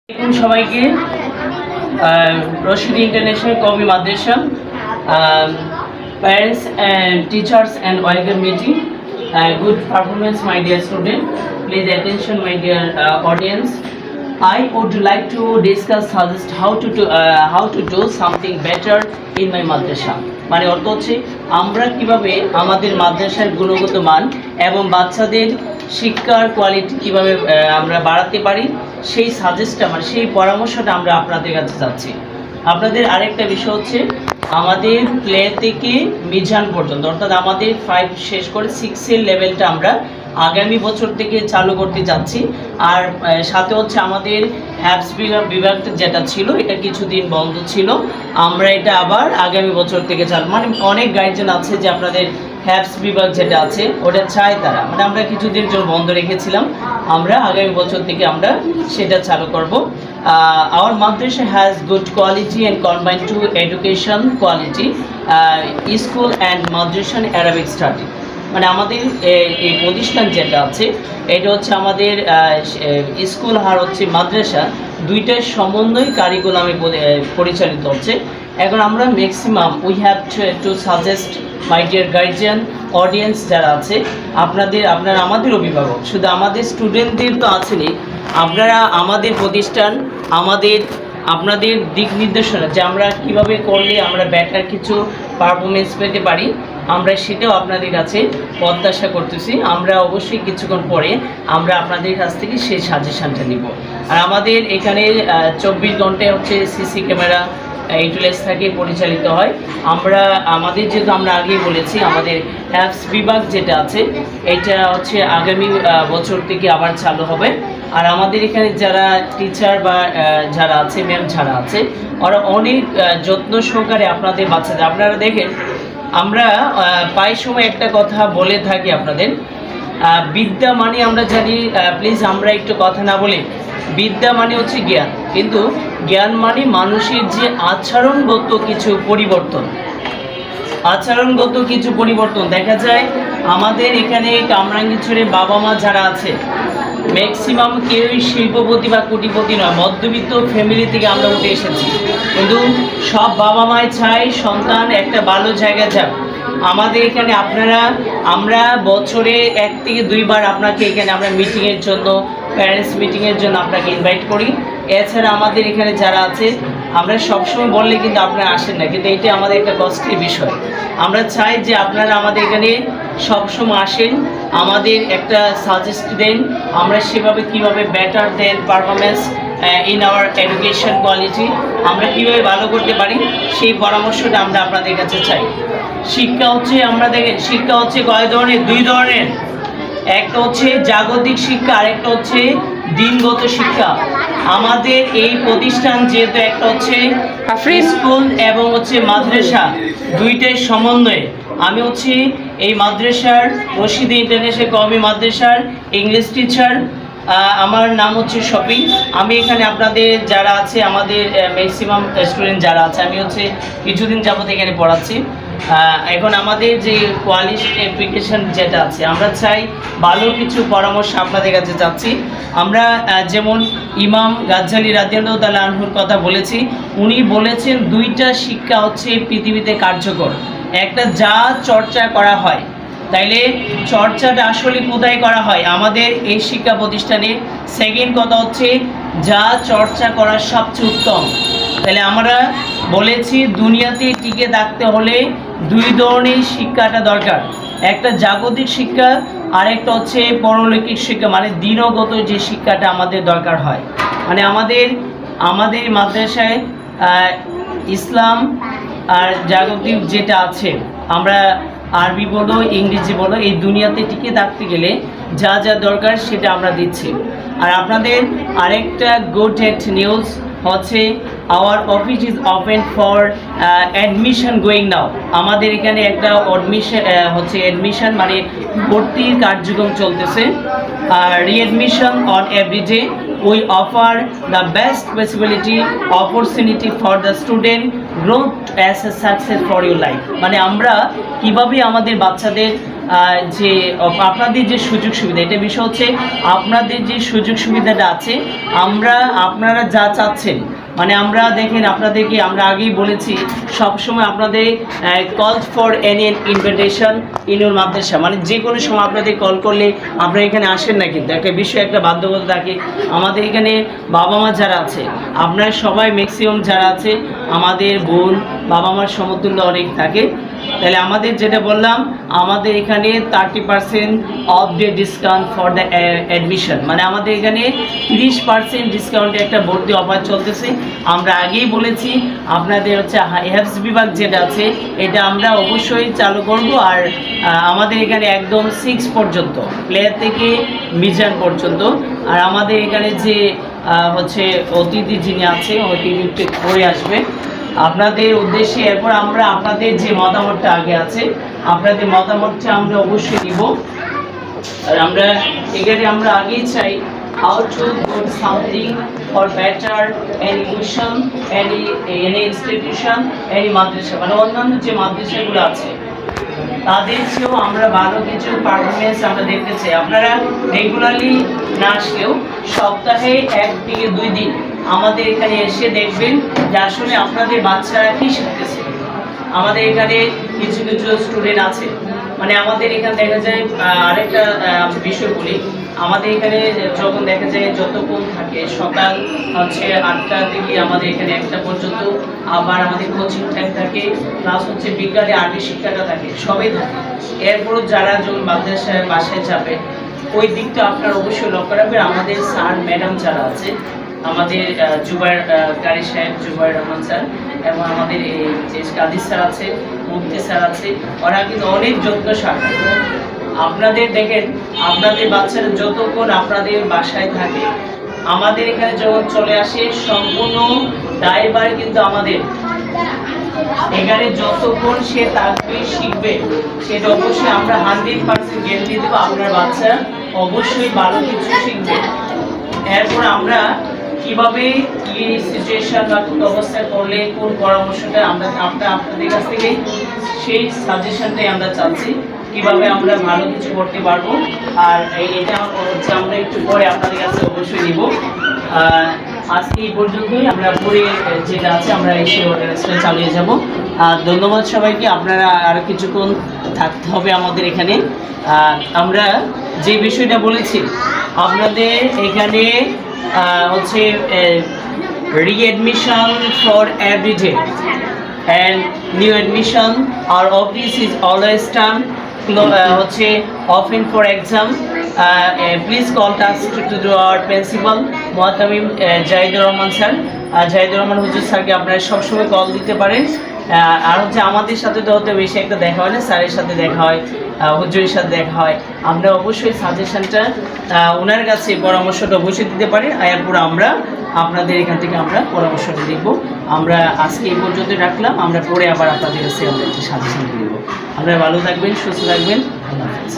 এখন সবাইকে Rashid international Qaumi Madrasa parents and teachers and welcome meeting. Good performance, my dear student. Please attention, my dear audience. I would like to discuss suggest how to do something better in my madrasa. মানে অর্থ হচ্ছে আমরা কিভাবে আমাদের মাদ্রাসার গুণগত মান এবং বাচ্চাদের শিক্ষার কোয়ালিটি কিভাবে আমরা বাড়াতে পারি সেই সাজেস্টটা মানে সেই পরামর্শটা আমরা আপনাদের কাছে চাচ্ছি। আপনাদের আরেকটা বিষয় হচ্ছে আমাদের প্লে থেকে মিজান পর্যন্ত অর্থাৎ আমাদের 5 শেষ করে 6 এর লেভেলটা আমরা আগামী বছর থেকে চালু করতে যাচ্ছি। আর সাথে হচ্ছে আমাদের হ্যাপস বিভাগটা যেটা ছিল এটা কিছুদিন বন্ধ ছিল, আমরা এটা আবার আগামী বছর থেকে চালু মানে অনেক গার্জিয়ান আছে যে আপনাদের হ্যাপস বিভাগ যেটা আছে ওটা চায় তারা মানে আমরা কিছুদিনের জন্য বন্ধ রেখেছিলাম, আমরা আগামী বছর থেকে আমরা সেটা চালু করব। Our madrasa has good quality and combined to education quality, school and madrasa Arabic study. মানে আমাদের এই প্রতিষ্ঠান যেটা আছে এটা হচ্ছে আমাদের স্কুল আর হচ্ছে মাদ্রাসা দুইটার সমন্বয় কারিকুলামে পরিচালিত হচ্ছে। এখন আমরা maximum we have to suggest my dear guardian audience যারা আছে আপনারা আমাদের অভিভাবক, শুধু আমাদের স্টুডেন্টদের তো আছেনই, আপনারা আমাদের প্রতিষ্ঠান আপনাদের দিক নির্দেশনা যে আমরা কিভাবে করলে আমরা বেটার কিছু পারফরমেন্স পেতে পারি আমরা সেটাও আপনাদের কাছে প্রত্যাশা করতেছি। আমরা অবশ্যই কিছুক্ষণ পরে আমরা আপনাদের কাছ থেকে সেই সাজেশনটা নিব। আর আমাদের এখানে 24 ঘন্টায় হচ্ছে সিসি ক্যামেরা ইউটিলাইজ থাকে, পরিচালিত হয়। আমাদের যেহেতু আমরা আগেই বলেছি আমাদের অ্যাপস বিভাগ যেটা আছে এটা হচ্ছে আগামী বছর থেকে আবার চালু হবে। আর আমাদের এখানে যারা টিচার বা যারা আছে ম্যাম যারা আছে ওরা অনেক যত্ন সহকারে আপনাদের বাচ্চাদের আপনারা দেখেন আমরা প্রায় সময় একটা কথা বলে থাকি আপনাদের বিদ্যা মানে আমরা জানি, প্লিজ আমরা একটু কথা না বলি, বিদ্যা মানে হচ্ছে জ্ঞান, কিন্তু জ্ঞান মানে মানুষের যে আচরণগত কিছু পরিবর্তন দেখা যায়। আমাদের এখানে কামরাঙ্গীরচরে বাবা মা যারা আছে ম্যাক্সিমাম কেউই শিল্পপতি বা কোটিপতি নয়, মধ্যবিত্ত ফ্যামিলি থেকে আমরা উঠে এসেছি, কিন্তু সব বাবা মাই চায় সন্তান একটা ভালো জায়গায় যাক। আমাদের এখানে আমরা বছরে 1 থেকে 2 বার আপনাকে এখানে আমরা মিটিংয়ের জন্য প্যারেন্টস মিটিংয়ের জন্য আপনাকে ইনভাইট করি। এছাড়া আমাদের এখানে যারা আছে আমরা সবসময় বললে কিন্তু আপনারা আসেন না, কিন্তু এইটা আমাদের একটা কষ্টের বিষয়। আমরা চাই যে আপনারা আমাদের এখানে সবসময় আসেন, আমাদের একটা সাজেস্ট দেন, আমরা সেভাবে কীভাবে better then performance in our education quality আমরা কীভাবে ভালো করতে পারি সেই পরামর্শটা আমরা আপনাদের কাছে চাই। শিক্ষা হচ্ছে কয় ধরনের? 2 ধরনের। একটা হচ্ছে জাগতিক শিক্ষা আর একটা হচ্ছে দিনগত শিক্ষা। আমাদের এই প্রতিষ্ঠান যেহেতু একটা হচ্ছে স্কুল এবং হচ্ছে মাদ্রাসা দুইটাই সমন্বয়ে, আমি হচ্ছে এই মাদ্রাসার রশিদ ইন্টারন্যাশনাল কওমি মাদ্রাসার ইংলিশ টিচার, আমার নাম হচ্ছে শফি। আমি এখানে আপনাদের যারা আছে আমাদের ম্যাক্সিমাম স্টুডেন্ট যারা আছে আমি হচ্ছে কিছুদিন যাবত এখানে পড়াচ্ছি। এখন আমাদের যে কোয়ালিফিকেশন যেটা আছে আমরা চাই ভালো কিছু পরামর্শ আপনাদের কাছে চাচ্ছি। আমরা যেমন ইমাম গাজ্জালি রাদিয়াল্লাহু তাআলা আনহুর কথা বলেছি, উনি বলেছেন 2টা শিক্ষা হচ্ছে পৃথিবীতে কার্যকর, একটা যা চর্চা করা হয়, তাইলে চর্চাটা আসলে কোথায় করা হয়? আমাদের এই শিক্ষা প্রতিষ্ঠানে। সেকেন্ড কথা হচ্ছে যা চর্চা করার সবচেয়ে উত্তম। তাহলে আমরা বলেছি দুনিয়াতে টিকে থাকতে হলে 2 ধরনের শিক্ষাটা দরকার, একটা জাগতিক শিক্ষা আর একটা হচ্ছে পরলৌকিক শিক্ষা, মানে দিনগত যে শিক্ষাটা আমাদের দরকার হয়। মানে আমাদের মাদ্রাসায় ইসলাম আর জাগতিক যেটা আছে আমরা আরবি বলো ইংরেজি বলো এই দুনিয়াতে টিকে থাকতে গেলে যা যা দরকার সেটা আমরা দিচ্ছি। আর আপনাদের আরেকটা গুড নিউজ হচ্ছে our office is open for admission going now. আমাদের এখানে একটা অ্যাডমিশন মানে ভর্তির কার্যক্রম চলতেছে, readmission on every day. We offer the best possibility opportunity for the student growth as a success for your life. মানে আমরা কিভাবে আমাদের বাচ্চাদের যে আপনাদের যে সুযোগ সুবিধা, এটা বিষয় হচ্ছে আপনাদের যে সুযোগ সুবিধাটা আছে, আপনারা যা চাচ্ছেন, মানে আমরা দেখেন আপনাদেরকে আমরা আগেই বলেছি সবসময় আপনাদের call for any invitation in your মাদ্রাসা, মানে যে কোনো সময় আপনাদের কল করলে আপনারা এখানে আসেন না, কিন্তু একটা বিষয় একটা বাধ্যকতা থাকে। আমাদের এখানে বাবা মা যারা আছে, আপনারা সবাই ম্যাক্সিমাম যারা আছে আমাদের বোন, বাবা মার সমতুল্য অনেক থাকে। তাহলে আমাদের যেটা বললাম, আমাদের এখানে 30% off day discount for the admission, মানে আমাদের এখানে 30% ডিসকাউন্টে একটা ভর্তি অফার চলতেছে। আমরা আগেই বলেছি আপনাদের হচ্ছে হেফজ বিভাগ যেটা আছে এটা আমরা অবশ্যই চালু করব। আর আমাদের এখানে একদম 6 পর্যন্ত, প্লেয়ার থেকে মিজান পর্যন্ত। আর আমাদের এখানে যে হচ্ছে অতিথি যিনি আছে, অতিথি করে আসবে আপনাদের উদ্দেশ্যে। এরপর আমরা আপনাদের যে মতামতটা আগে আছে, আপনাদের মতামতটা আমরা অবশ্যই নিব। আর আমরা এখানে আমরা আগেই চাই how to do something for better education, any institution, any মাদ্রাসা, মানে অন্যান্য যে মাদ্রাসাগুলো আছে তাদের চেয়েও আমরা ভালো কিছু পারফরমেন্স আমরা দেখতে চাই। আপনারা রেগুলারলি না আসলেও সপ্তাহে 1 থেকে 2 দিন আমাদের এখানে এসে দেখবেন যে আসলে আপনাদের বাচ্চারা কী শিখতেছে। আমাদের এখানে কিছু কিছু স্টুডেন্ট আছে, মানে আমাদের এখানে দেখা যায় আরেকটা বিষয় বলি, আমাদের এখানে যখন দেখা যায় যতক্ষণ থাকে সকাল হচ্ছে 8টা থেকে আমাদের এখানে 1টা পর্যন্ত, আবার আমাদের কোচিং টাইম থাকে, প্লাস হচ্ছে বিজ্ঞানে আর্টের শিক্ষাটা থাকে, সবই থাকে। এরপরও যারা যখন মাদ্রাসায় বাসায় যাবে ওই দিকটা আপনার অবশ্যই লক্ষ্য রাখবেন। আমাদের স্যার ম্যাডাম যারা আছে, আমাদের জুবাইর কারি সাহেব, জুবাইর রহমান স্যার, এবং আমাদের এই যে কাদির স্যার আছে, মুফতি স্যার আছে, ওরা কিন্তু অনেক যত্ন সাথে আপনাদের দেখেন, আপনাদের বাচ্চারা যতক্ষণ আপনাদের বাসায় থাকে, আমাদের এখানে যখন চলে আসে সম্পূর্ণ দায়ভার কিন্তু আমাদের এখানে যতক্ষণ সে থাকবে শিখবে, সেটা অবশ্যই আমরা 100% গ্যারান্টি দেবো আপনার বাচ্চা অবশ্যই ভালো কিছু শিখবে। এরপর আমরা কিভাবে কি সিচুয়েশন বা কোন অবস্থায় করলে কোন পরামর্শটা আমরা আপনাদের কাছ থেকে সেই সাজেশনটাই আমরা চাচ্ছি, কিভাবে আমরা ভালো কিছু করতে পারবো। আর এটা হচ্ছে আমরা একটু পরে আপনাদের কাছে অবশ্যই নিব। আজকে এই পর্যন্তই, আমরা পরে যেটা আছে আমরা এসে অর্ডার চালিয়ে যাব। আর ধন্যবাদ সবাইকে। আপনারা আর কিছুক্ষণ থাকতে হবে আমাদের এখানে। আমরা যে বিষয়টা বলেছি আপনাদের এখানে হচ্ছে readmission for everyday and new admission, আর অফিস ইজ অলওয়েজ টার্ম হচ্ছে open for exam. Please contact to our principal মোহাতামিম জাহিদুর রহমান স্যার। জাহিদুর রহমান হুজুর স্যারকে আপনারা সবসময় কল দিতে পারেন। আর হচ্ছে আমাদের সাথে তো হতে বেশি একটা দেখা হয় না, স্যারের সাথে দেখা হয়, হুজুরের সাথে দেখা হয়। আমরা অবশ্যই সাজেশনটা ওনার কাছে পরামর্শটা অবশ্যই দিতে পারি। এরপর আমরা আপনাদের এখান থেকে আমরা পরামর্শটা দেখব। আমরা আজকে এই পর্যন্ত রাখলাম, আমরা পরে আবার আপনাদের কাছে আমরা একটি সাজেশন দেব। আপনারা ভালো থাকবেন, সুস্থ থাকবেন, আল্লাহ হাফেজ।